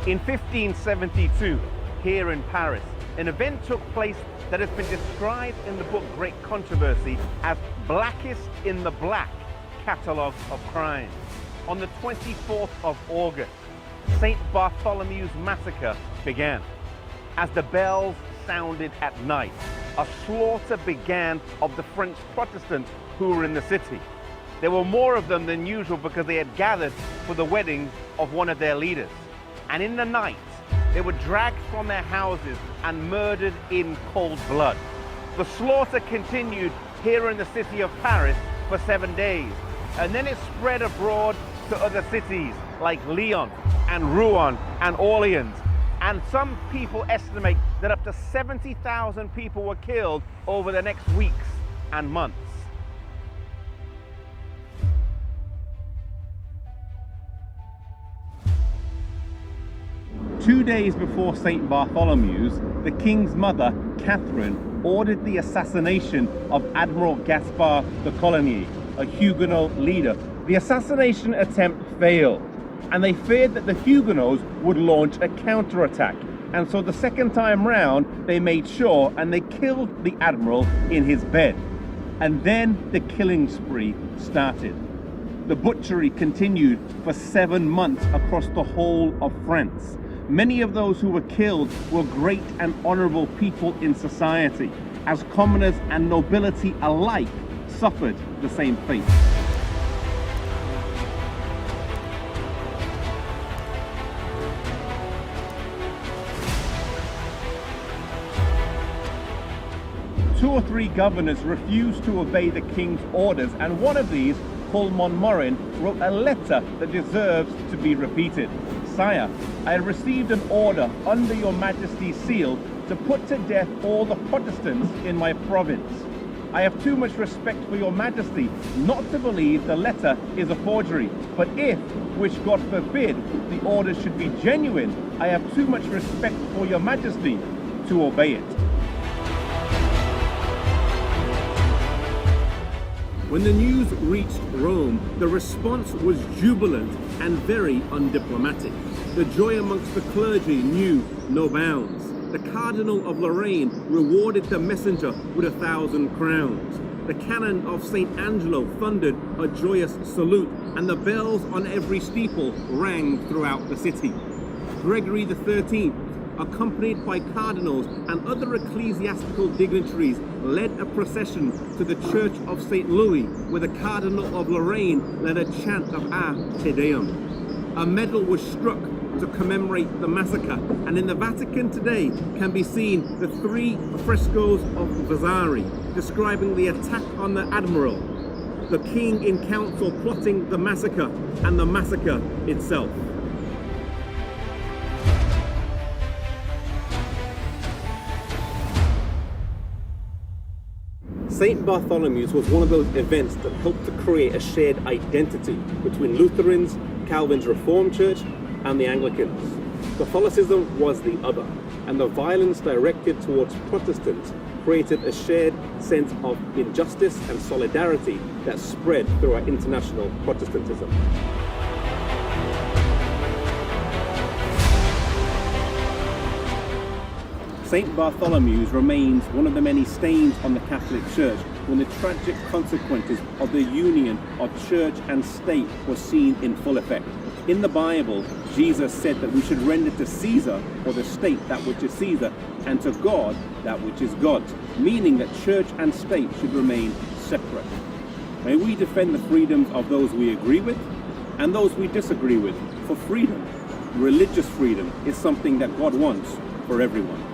In 1572, here in Paris, an event took place that has been described in the book Great Controversy as blackest in the black catalogue of crimes. On the 24th of August, St. Bartholomew's Massacre began. As the bells sounded at night, a slaughter began of the French Protestants who were in the city. There were more of them than usual because they had gathered for the wedding of one of their leaders. And in the night, they were dragged from their houses and murdered in cold blood. The slaughter continued here in the city of Paris for 7 days, and then it spread abroad to other cities like Lyon and Rouen and Orleans. And some people estimate that up to 70,000 people were killed over the next weeks and months. Two days before St. Bartholomew's, the king's mother, Catherine, ordered the assassination of Admiral Gaspard de Coligny, a Huguenot leader. The assassination attempt failed, and they feared that the Huguenots would launch a counterattack. And so the second time round, they made sure and they killed the admiral in his bed. And then the killing spree started. The butchery continued for 7 months across the whole of France. Many of those who were killed were great and honorable people in society, as commoners and nobility alike suffered the same fate. Two or three governors refused to obey the king's orders, and one of these, called Montmorin, wrote a letter that deserves to be repeated. Sire, I have received an order under your majesty's seal to put to death all the Protestants in my province. I have too much respect for your majesty not to believe the letter is a forgery, but if, which God forbid, the order should be genuine, I have too much respect for your majesty to obey it. When the news reached Rome, the response was jubilant and very undiplomatic. The joy amongst the clergy knew no bounds. The Cardinal of Lorraine rewarded the messenger with 1,000 crowns. The cannon of St. Angelo thundered a joyous salute, and the bells on every steeple rang throughout the city. Gregory XIII, accompanied by cardinals and other ecclesiastical dignitaries, led a procession to the Church of St. Louis, where the Cardinal of Lorraine led a chant of a Te Deum. A medal was struck to commemorate the massacre, and in the Vatican today can be seen the 3 frescoes of Vasari describing the attack on the admiral, the king in council plotting the massacre, and the massacre itself. St. Bartholomew's was one of those events that helped to create a shared identity between Lutherans, Calvin's Reformed Church, and the Anglicans. Catholicism was the other, and the violence directed towards Protestants created a shared sense of injustice and solidarity that spread throughout international Protestantism. St. Bartholomew's remains one of the many stains on the Catholic Church when the tragic consequences of the union of church and state were seen in full effect. In the Bible, Jesus said that we should render to Caesar, or the state, that which is Caesar, and to God that which is God's, meaning that church and state should remain separate. May we defend the freedoms of those we agree with and those we disagree with for freedom. Religious freedom is something that God wants for everyone.